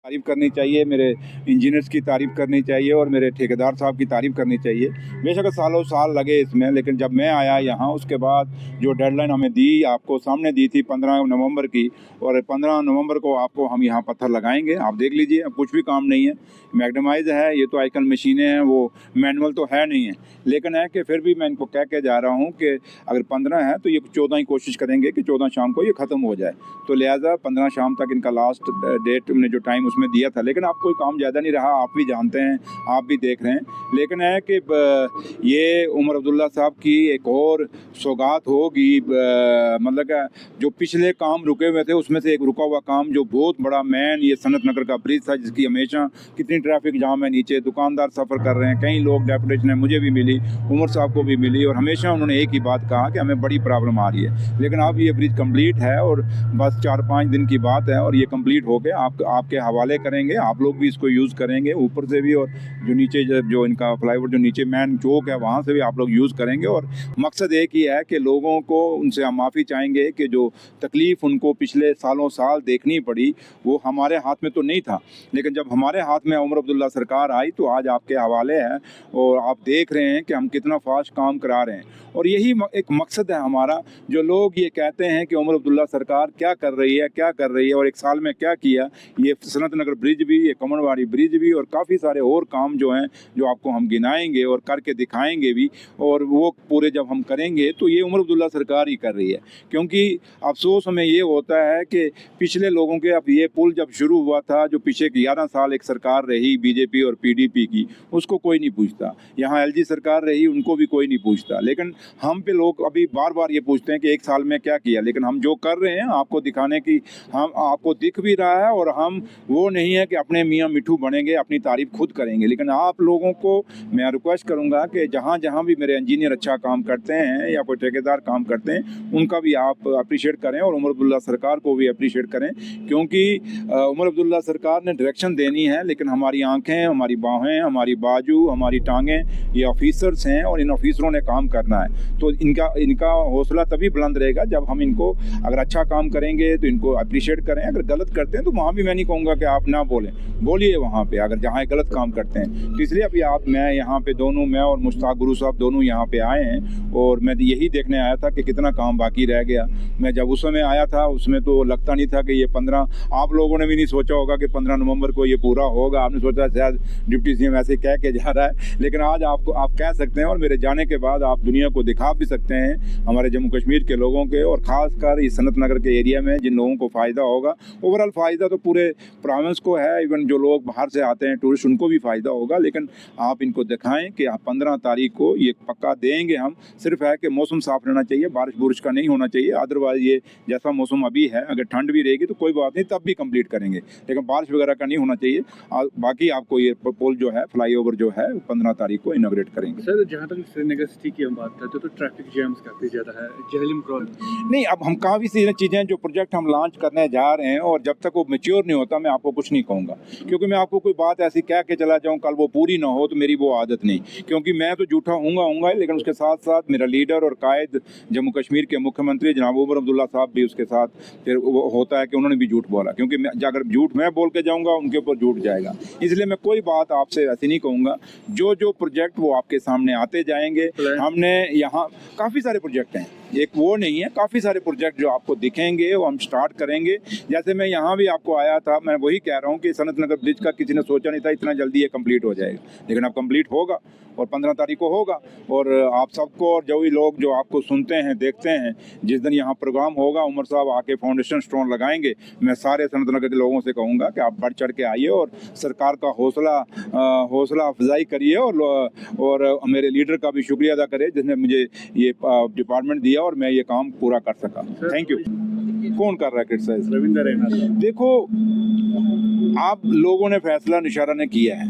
तारीफ़ करनी चाहिए, मेरे इंजीनियर्स की तारीफ़ करनी चाहिए और मेरे ठेकेदार साहब की तारीफ़ करनी चाहिए। बेशक सालों साल लगे इसमें, लेकिन जब मैं आया यहाँ उसके बाद जो डेडलाइन हमें दी, आपको सामने दी थी 15 नवंबर की, और 15 नवंबर को आपको हम यहाँ पत्थर लगाएंगे। आप देख लीजिए, अब कुछ भी काम नहीं है, मैग्नेमाइज है, ये तो आजकल मशीनें हैं, वो मैनुअल तो है नहीं है, लेकिन है कि फिर भी मैं इनको कह के जा रहा हूँ कि अगर 15 है तो ये 14 ही कोशिश करेंगे कि 14 शाम को ये ख़त्म हो जाए। तो लिहाजा 15 शाम तक इनका लास्ट डेट हमने जो टाइम उसमें दिया था, लेकिन अब कोई काम ज़्यादा नहीं रहा, आप भी जानते हैं, आप भी देख रहे हैं। लेकिन है कि ये उमर अब्दुल्ला साहब की एक और सौगात होगी, मतलब जो पिछले काम रुके हुए थे उसमें से एक रुका हुआ काम जो बहुत बड़ा मैन ये सनत नगर का ब्रिज था, जिसकी हमेशा कितनी ट्रैफिक जाम है, नीचे दुकानदार सफ़र कर रहे हैं, कई लोग डेपुटेशन है, मुझे भी मिली, उमर साहब को भी मिली, और हमेशा उन्होंने एक ही बात कहा कि हमें बड़ी प्रॉब्लम आ रही है। लेकिन अब ये ब्रिज कंप्लीट है और बस 4-5 दिन की बात है और ये कंप्लीट हो गया, आपके हवाले करेंगे, आप लोग भी इसको यूज़ करेंगे, ऊपर से भी और जो नीचे जो इनका फ्लाईओवर जो नीचे मैन चौक है वहाँ से भी आप लोग यूज़ करेंगे। और मकसद एक ही है कि लोगों को उनसे हम माफ़ी चाहेंगे कि जो तकलीफ़ उनको पिछले सालों साल देखनी पड़ी वो हमारे हाथ में तो नहीं था, लेकिन जब हमारे हाथ में उमर अब्दुल्ला सरकार आई तो आज आपके हवाले है और आप देख रहे हैं कि हम कितना फास्ट काम करा रहे हैं। और यही एक मकसद है हमारा। जो लोग ये कहते हैं कि उमर अब्दुल्ला सरकार क्या कर रही है और एक साल में क्या किया, ये सनत नगर ब्रिज भी, ये कमरवाड़ी ब्रिज भी और काफ़ी सारे और काम जो हैं जो आपको हम गिनाएंगे और करके दिखाएंगे भी, और वो पूरे जब हम करेंगे तो ये उमर अब्दुल्ला सरकार ही कर रही है। क्योंकि अफसोस हमें ये होता है कि पिछले लोगों के, अब ये पुल जब शुरू हुआ था, जो पीछे 11 साल एक सरकार रही बीजेपी और पीडीपी की, उसको कोई नहीं पूछता। यहाँ एलजी सरकार रही, उनको भी कोई नहीं पूछता। लेकिन हम पे लोग अभी बार बार ये पूछते हैं कि एक साल में क्या किया, लेकिन हम जो कर रहे हैं आपको दिखाने की, हम आपको दिख भी रहा है, और हम वो नहीं है कि अपने मियाँ मिठू बनेंगे, अपनी तारीफ खुद करेंगे। लेकिन आप लोगों को मैं रिक्वेस्ट करूँगा कि जहाँ जहाँ भी मेरे इंजीनियर अच्छा काम करते हैं या कोई ठेकेदार काम करते हैं, उनका भी आप अप्रिशिएट करें और उमर अब्दुल्ला सरकार को भी अप्रिशिएट करें। क्योंकि उमर अब्दुल्ला सरकार ने डायरेक्शन देनी है, लेकिन हमारी आँखें, हमारी बाहें, हमारी बाजू, हमारी टांगें, ये ऑफिसर्स हैं और इन ऑफिसरों ने काम करना है। तो इनका हौसला तभी बुलंद रहेगा जब हम इनको, अगर अच्छा काम करेंगे तो इनको अप्रिशिएट करें, अगर गलत करते हैं तो वहाँ भी मैं नहीं कहूँगा कि आप ना बोलें, बोलिए वहाँ पे अगर जहाँ गलत काम करते हैं। तो इसलिए अभी मैं यहाँ पे दोनों, मैं और मुश्ताक गुरु साहब दोनों यहाँ पे आए हैं, और मैं यही देखने आया था कि कितना काम बाकी रह गया। मैं जब उस समय आया था उसमें तो लगता नहीं था कि ये 15, आप लोगों ने भी नहीं सोचा होगा कि 15 नवंबर को ये पूरा होगा। आपने सोचा शायद डिप्टी सीएम ऐसे कह के जा रहा है, लेकिन आज आप कह सकते हैं और मेरे जाने के बाद आप दुनिया को दिखा भी सकते हैं हमारे जम्मू कश्मीर के लोगों के, और ख़ासकर इस सनत नगर के एरिया में जिन लोगों को फ़ायदा होगा। ओवरऑल फ़ायदा तो पूरे प्रोविंस को है, इवन जो लोग बाहर से आते हैं टूरिस्ट, उनको भी फ़ायदा होगा। लेकिन आप इनको दिखाएं कि आप 15 तारीख को ये पक्का देंगे हम। सिर्फ है कि मौसम साफ़ रहना चाहिए, बारिश बुरिश का नहीं होना चाहिए, अदरवाइज़ ये जैसा मौसम अभी है, अगर ठंड भी रहेगी तो कोई बात नहीं, तब भी कंप्लीट करेंगे, लेकिन बारिश वगैरह का नहीं होना चाहिए। बाकी आपको ये पुल जो है, फ्लाईओवर जो है, 15 तारीख को इनॉग्रेट करेंगे। सर, जहाँ तक श्रीनगर सिटी की हम बात करते हैं तो ट्रैफिक जैम्स काफ़ी ज़्यादा है, जहलम प्रॉब्लम नहीं। अब हम काफ़ी सी चीज़ें, जो प्रोजेक्ट हम लॉन्च करने जा रहे हैं, और जब तक वो मैच्योर नहीं होता मैं आपको कुछ नहीं कहूँगा, क्योंकि मैं आपको कोई बात ऐसी कह के चला जाऊँ, कल वो पूरी ना हो, तो मेरी वो आदत नहीं। क्योंकि मैं तो झूठा हूँगा, लेकिन उसके साथ साथ मेरा लीडर और कायद जम्मू कश्मीर के मुख्यमंत्री जनाब उमर अब्दुल्ला साहब भी उसके साथ, फिर वो होता है कि उन्होंने भी झूठ बोला, क्योंकि अगर झूठ मैं बोल के जाऊँगा उनके ऊपर झूठ जाएगा। इसलिए मैं कोई बात आपसे ऐसी नहीं कहूँगा। जो प्रोजेक्ट वो आपके सामने आते जाएंगे। हमने यहाँ काफ़ी सारे प्रोजेक्ट हैं, एक वो नहीं है, काफ़ी सारे प्रोजेक्ट जो आपको दिखेंगे वो हम स्टार्ट करेंगे। जैसे मैं यहाँ भी आपको आया था, मैं वही कह रहा हूँ कि सनत नगर ब्रिज का किसी ने सोचा नहीं था इतना जल्दी ये कंप्लीट हो जाएगा, लेकिन अब कंप्लीट होगा और 15 तारीख को होगा। और आप सबको, और जो भी लोग जो आपको सुनते हैं, देखते हैं, जिस दिन यहाँ प्रोग्राम होगा उमर साहब आके फाउंडेशन स्टोन लगाएंगे, मैं सारे सनत नगर के लोगों से कहूँगा कि आप बढ़ चढ़ के आइए और सरकार का हौसला अफजाई करिए, और मेरे लीडर का भी शुक्रिया अदा करें जिसने मुझे ये डिपार्टमेंट दिया और मैं ये काम पूरा कर सका। Thank you. कौन कर रहा है क्रिटिसाइज? रविंदर रैना। देखो, आप लोगों ने फैसला निशारा ने किया है,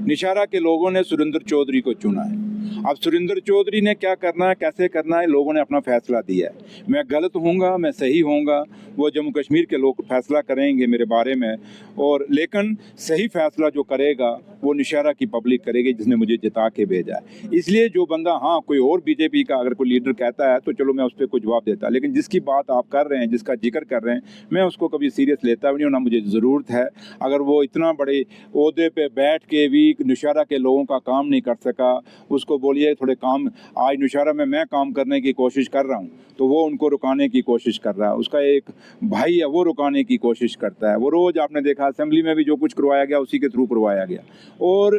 निशारा के लोगों ने सुरेंद्र चौधरी को चुना है। अब सुरेंद्र चौधरी ने क्या करना है, कैसे करना है, लोगों ने अपना फैसला दिया है। मैं गलत होऊंगा, मैं सही होऊंगा, वो जम्मू कश्मीर के लोग फैसला करेंगे मेरे बारे में। और लेकिन सही फैसला जो करेगा वो नौशहरा की पब्लिक करेगी जिसने मुझे जिता के भेजा है। इसलिए जो बंदा हाँ कोई और बीजेपी का अगर कोई लीडर कहता है तो चलो मैं उस पर कुछ जवाब देता, लेकिन जिसकी बात आप कर रहे हैं, जिसका जिक्र कर रहे हैं, मैं उसको कभी सीरियस लेता भी नहीं, ना मुझे ज़रूरत है। अगर वो इतना बड़े ओहदे पे बैठ के भी नौशहरा के लोगों का काम नहीं कर सका, उसको बोलिए थोड़े काम, आज नौशहरा में मैं काम करने की कोशिश कर रहा हूँ तो वो उनको रुकाने की कोशिश कर रहा है। उसका एक भाई है वो रुकाने की कोशिश करता है। वो रोज़ आपने देखा असेंबली में भी जो कुछ करवाया गया उसी के थ्रू करवाया गया। और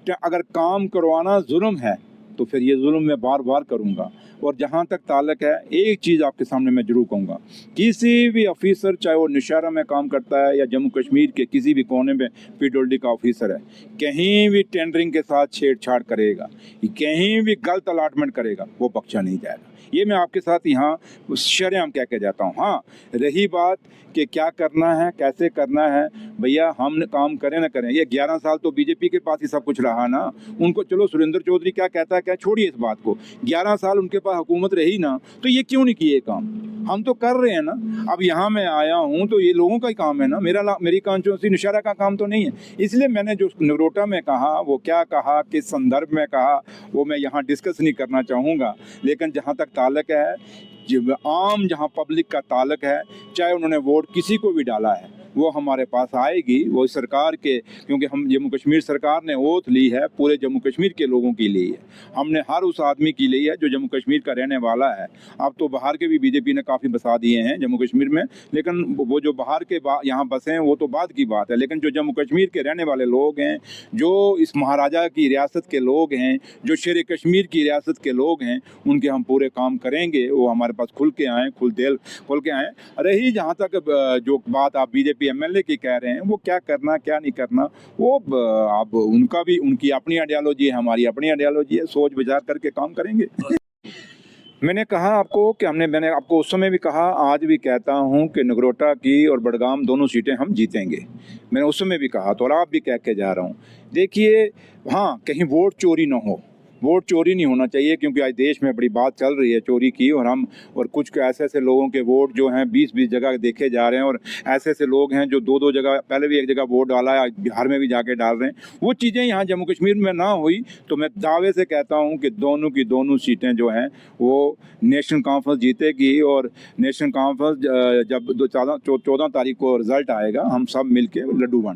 अगर काम करवाना जुल्म है तो फिर ये जुल्म मैं बार बार करूँगा। और जहाँ तक ताल्लुक है, एक चीज़ आपके सामने मैं जरूर कहूँगा, किसी भी ऑफिसर चाहे वो नौशहरा में काम करता है या जम्मू कश्मीर के किसी भी कोने में PWD का ऑफिसर है, कहीं भी टेंडरिंग के साथ छेड़छाड़ करेगा, कहीं भी गलत अलाटमेंट करेगा, वो बख्शा नहीं जाएगा। ये मैं आपके साथ यहाँ शरेआम कह के जाता हूँ। हाँ, रही बात कि क्या करना है, कैसे करना है, भैया हम काम करें ना करें, ये 11 साल तो बीजेपी के पास ही सब कुछ रहा ना। उनको चलो सुरेंद्र चौधरी क्या कहता है, क्या छोड़िए इस बात को, 11 साल उनके पास हुकूमत रही ना, तो ये क्यों नहीं किए काम? हम तो कर रहे हैं ना। अब यहाँ मैं आया हूँ तो ये लोगों का ही काम है ना, मेरी कॉन्स्टिट्यूंसी नौशहरा का काम तो नहीं है। इसलिए मैंने जो नगरोटा में कहा, वो क्या कहा, किस संदर्भ में कहा, वो मैं यहाँ डिस्कस नहीं करना चाहूँगा। लेकिन जहाँ तक ताल्लुक है, जब आम जहाँ पब्लिक का ताल्लुक है, चाहे उन्होंने वोट किसी को भी डाला है, वो हमारे पास आएगी। वो सरकार के, क्योंकि हम जम्मू कश्मीर सरकार ने ओथ ली है, पूरे जम्मू कश्मीर के लोगों की ली है, हमने हर उस आदमी की ली है जो जम्मू कश्मीर का रहने वाला है। अब तो बाहर के भी बीजेपी ने काफ़ी बसा दिए हैं जम्मू कश्मीर में, लेकिन वो जो बाहर के यहाँ बसे हैं वो तो बाद की बात है। लेकिन जो जम्मू कश्मीर के रहने वाले लोग हैं, जो इस महाराजा की रियासत के लोग हैं, जो शेर कश्मीर की रियासत के लोग हैं, उनके हम पूरे काम करेंगे। वो हमारे पास खुल के आएँ, खुल के आएँ। रही जहाँ तक जो बात आप बीजेपी MLA की कह रहे हैं, वो क्या करना क्या नहीं करना, वो आप उनका भी, उनकी अपनी आइडियोलॉजी है, हमारी अपनी आइडियोलॉजी है, सोच विचार करके काम करेंगे। मैंने कहा आपको कि मैंने आपको उस समय भी कहा, आज भी कहता हूं कि नगरोटा की और बडगाम दोनों सीटें हम जीतेंगे। मैंने उस समय भी कहा तो, और आप भी कह के जा रहा हूं। देखिए, हाँ, कहीं वोट चोरी ना हो, वोट चोरी नहीं होना चाहिए, क्योंकि आज देश में बड़ी बात चल रही है चोरी की। और कुछ ऐसे लोगों के वोट जो हैं 20-20 जगह देखे जा रहे हैं, और ऐसे लोग हैं जो 2-2 जगह, पहले भी एक जगह वोट डाला है, बिहार में भी जाके डाल रहे हैं। वो चीज़ें यहाँ जम्मू कश्मीर में ना हुई तो मैं दावे से कहता हूँ कि दोनों की दोनों सीटें जो हैं वो नेशनल कॉन्फ्रेंस जीतेगी। और नेशनल कॉन्फ्रेंस जब 14 तारीख को रिजल्ट आएगा, हम सब मिल के लड्डू बांटेंगे।